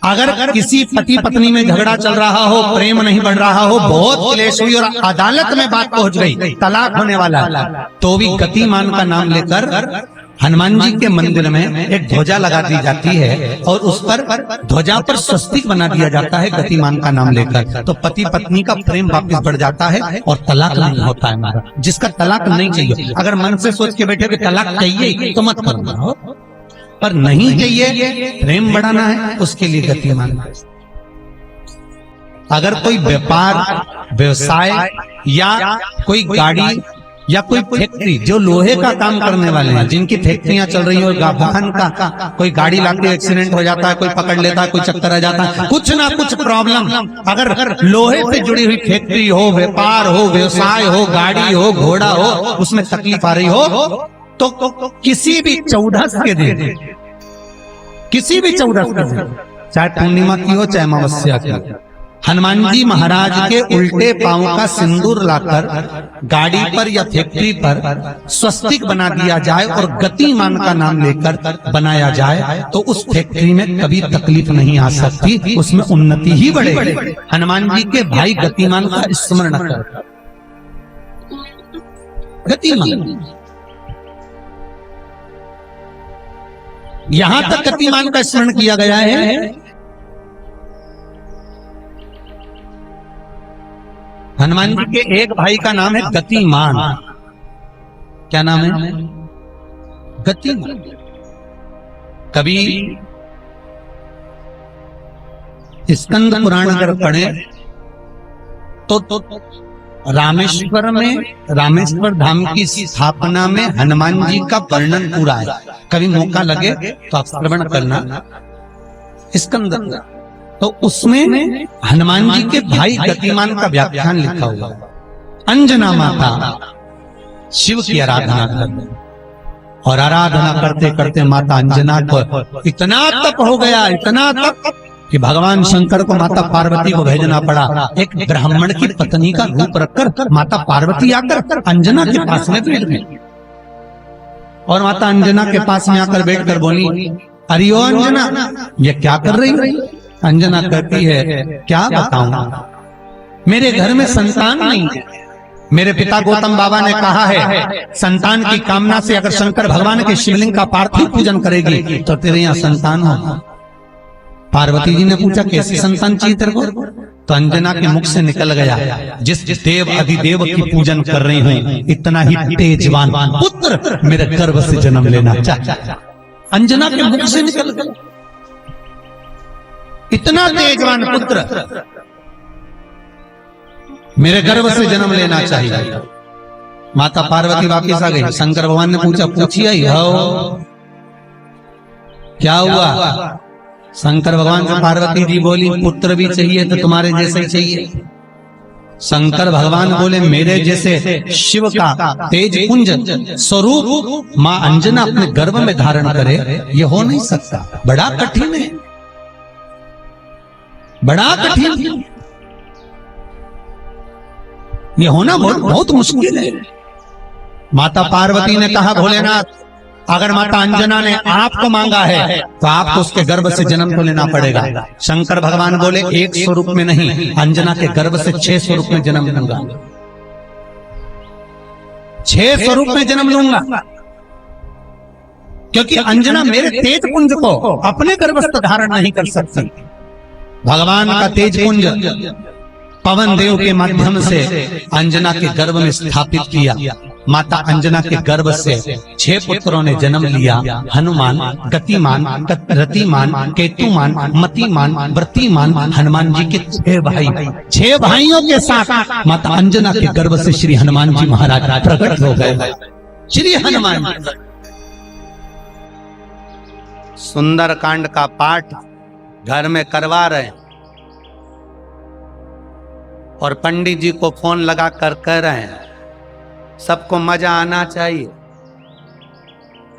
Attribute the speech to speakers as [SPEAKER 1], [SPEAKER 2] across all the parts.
[SPEAKER 1] अगर किसी पति पत्नी में झगड़ा चल रहा हो, प्रेम नहीं बढ़ रहा हो, बहुत क्लेश हुई और अदालत में बात पहुंच गई, तलाक होने वाला, तो भी गतिमान का नाम लेकर हनुमान जी के मंदिर में एक ध्वजा लगा दी जाती है और उस पर ध्वजा पर स्वस्तिक बना दिया जाता है गतिमान का नाम लेकर। तो पति पत्नी का प्रेम वापस बढ़ जाता है और तलाक नहीं होता है हमारा। जिसका तलाक नहीं चाहिए, अगर मन से सोच के बैठे कि तलाक चाहिए तो मत करो, पर नहीं चाहिए, प्रेम बढ़ाना है, उसके लिए गतिमान। अगर कोई व्यापार व्यवसाय या कोई गाड़ी या कोई फैक्ट्री, जो लोहे का काम करने वाले हैं, जिनकी फैक्ट्रियां चल रही हो, वाहन का कोई गाड़ी लाके एक्सीडेंट हो जाता है, कोई पकड़ लेता है, कोई चक्कर आ जाता है, कुछ ना कुछ प्रॉब्लम, अगर लोहे से जुड़ी हुई फैक्ट्री हो, व्यापार हो, व्यवसाय हो, गाड़ी हो, घोड़ा हो, उसमें तकलीफ आ रही हो, तो किसी भी 14 के दिन, किसी भी 14 के दिन, चाहे पूर्णिमा की हो चाहे अमावस्या की, हनुमान जी महाराज के उल्टे पांव का सिंदूर लाकर गाड़ी पर या फैक्ट्री पर स्वस्तिक बना दिया जाए और गतिमान का नाम लेकर बनाया जाए, तो उस फैक्ट्री में कभी तकलीफ नहीं आ सकती, उसमें उन्नति ही बढ़ेगी। हनुमान जी के भाई गतिमान का स्मरण कर, गतिमान, यहां तक गतिमान का स्मरण किया गया है। हनुमान जी के एक भाई का नाम है गतिमान। क्या नाम है? गतिमान। कभी स्कंद पुराण अगर पढ़े तो रामेश्वर में, रामेश्वर धाम की स्थापना में हनुमान जी का वर्णन पूरा है। कभी मौका लगे तो आप श्रवण करना स्कंद, तो उसमें हनुमान जी के भाई गतिमान का व्याख्यान लिखा हुआ। अंजना माता शिव की आराधना करते, और आराधना करते करते माता अंजना को इतना तप हो गया, इतना तप कि भगवान शंकर को माता पार्वती को भेजना पड़ा। एक ब्राह्मण की पत्नी का रूप रखकर माता पार्वती आकर अंजना के पास में बैठ गई, और माता अंजना के पास में आकर बैठकर बोली, अरे ओ अंजना, ये क्या कर रही है? अंजना कहती है, क्या बताऊं, मेरे घर में संतान नहीं है। मेरे पिता गौतम बाबा ने कहा है, संतान की कामना से अगर शंकर भगवान के शिवलिंग का पार्थिव पूजन करेगी तो तेरे यहाँ संतान होगा। पार्वती जी ने पूछा, कैसी संतान चाहिए तेरे को? तो अंजना के मुख से निकल गया, जिस देव अधिदेव की पूजन कर रही हूँ, इतना ही तेजवान पुत्र मेरे गर्भ से जन्म लेना चाहता। अंजना के मुख से निकल गया, इतना तेजवान पुत्र मेरे गर्भ से जन्म लेना चाहिए। माता पार्वती वापिस आ गई। शंकर भगवान ने पूछा, पूछिए क्या हुआ? शंकर भगवान से पार्वती जी बोली, पुत्र भी चाहिए तो तुम्हारे जैसे चाहिए। शंकर भगवान बोले, मेरे जैसे शिव का तेज पुंज स्वरूप मां अंजना अपने गर्भ में धारण करे, ये हो नहीं सकता, बड़ा कठिन है, बड़ा कठिन, ये होना बहुत मुश्किल है। माता पार्वती ने कहा, भोलेनाथ, अगर माता अंजना ने आपको मांगा है तो आपको उसके गर्भ से जन्म तो लेना पड़ेगा। शंकर भगवान बोले, एक स्वरूप में नहीं, अंजना के गर्भ से 6 स्वरूप में जन्म लूंगा, 6 स्वरूप में जन्म लूंगा, क्योंकि अंजना मेरे तेज पुंज को अपने गर्भस्थ धारण नहीं कर सकती। भगवान का तेज पुंज पवन देव के माध्यम से अंजना के गर्भ में स्थापित किया। माता अंजना के गर्भ से 6 पुत्रों ने जन्म लिया। हनुमान, गतिमान, रतिमान, केतुमान, मतिमान, व्रतिमान, हनुमान जी के 6 भाई, 6 भाइयों के साथ माता अंजना के गर्भ से श्री हनुमान जी महाराज प्रकट हो गए। श्री हनुमान जी सुंदर कांड का पाठ घर में करवा रहे हैं और पंडित जी को फोन लगा कर कह रहे हैं, सबको मजा आना चाहिए।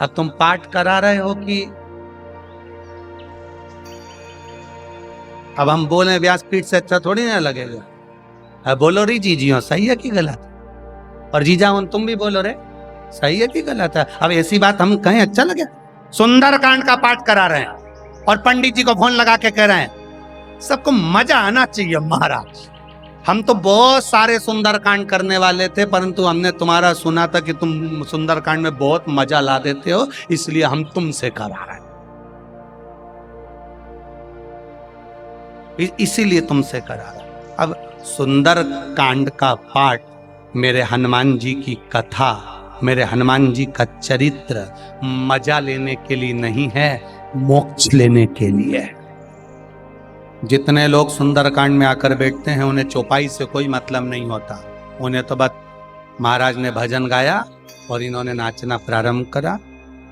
[SPEAKER 1] अब तुम पाठ करा रहे हो कि अब हम बोले व्यासपीठ से अच्छा थोड़ी ना लगेगा। अब बोलो री जीजियो, सही है कि गलत? और जीजा हूं तुम भी बोलो रे, सही है कि गलत है? अब ऐसी बात हम कहें अच्छा लगे? सुंदर कांड का पाठ करा रहे हैं और पंडित जी को फोन लगा के कह रहे हैं सबको मजा आना चाहिए महाराज, हम तो बहुत सारे सुंदरकांड करने वाले थे, परंतु हमने तुम्हारा सुना था कि तुम सुंदरकांड में बहुत मजा ला देते हो, इसलिए हम तुमसे करा रहे हैं, इसीलिए तुमसे करा रहे हैं। अब सुंदरकांड का पाठ मेरे हनुमान जी की कथा, मेरे हनुमान जी का चरित्र मजा लेने के लिए नहीं है, मोक्ष लेने के लिए है। जितने लोग सुंदरकांड में आकर बैठते हैं उन्हें चौपाई से कोई मतलब नहीं होता, उन्हें तो बस महाराज ने भजन गाया और इन्होंने नाचना प्रारंभ करा।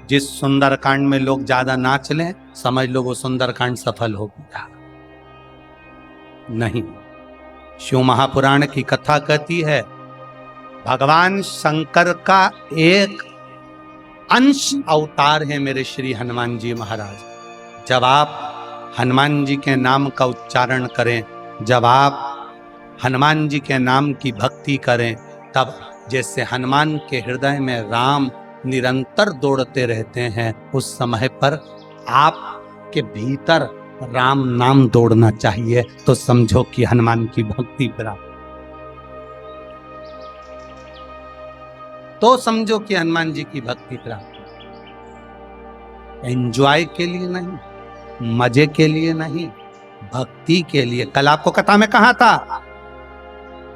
[SPEAKER 1] जिस सुंदरकांड में लोग ज्यादा नाच लें समझ लो वो सुंदरकांड सफल हो गया। नहीं, शिव महापुराण की कथा कहती है भगवान शंकर का एक अंश अवतार है मेरे श्री हनुमान जी महाराज। जब आप हनुमान जी के नाम का उच्चारण करें, जब आप हनुमान जी के नाम की भक्ति करें, तब जैसे हनुमान के हृदय में राम निरंतर दौड़ते रहते हैं, उस समय पर आपके भीतर राम नाम दौड़ना चाहिए, तो समझो कि हनुमान की भक्ति प्राप्त, तो समझो कि हनुमान जी की भक्ति प्राप्त। एंजॉय के लिए नहीं, मजे के लिए नहीं, भक्ति के लिए। कल आपको कथा में कहा था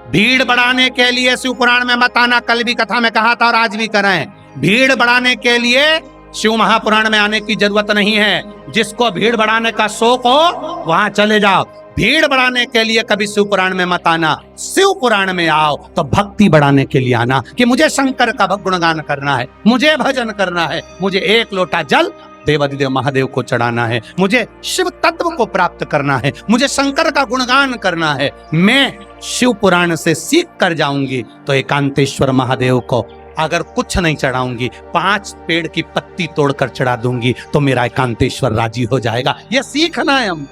[SPEAKER 1] भीड़ बढ़ाने के लिए शिव पुराण में मत आना, कल भी कथा में कहा था और आज भी कराएं। भीड़ बढ़ाने के लिए शिव महापुराण में आने की जरूरत नहीं है। जिसको भीड़ बढ़ाने का शौक हो वहां चले जाओ। भीड़ बढ़ाने के लिए कभी शिव पुराण में मत आना, शिव पुराण में आओ तो भक्ति बढ़ाने के लिए आना कि मुझे शंकर का गुणगान करना है, मुझे भजन करना है, मुझे एक लोटा जल देवाधिदेव महादेव को चढ़ाना है, मुझे शिव तत्व को प्राप्त करना है, मुझे शंकर का गुणगान करना है। मैं शिव पुराण से सीख कर जाऊंगी तो एकांतेश्वर महादेव को अगर कुछ नहीं चढ़ाऊंगी, 5 पेड़ की पत्ती तोड़कर चढ़ा दूंगी तो मेरा एकांतेश्वर राजी हो जाएगा। यह सीखना है हम।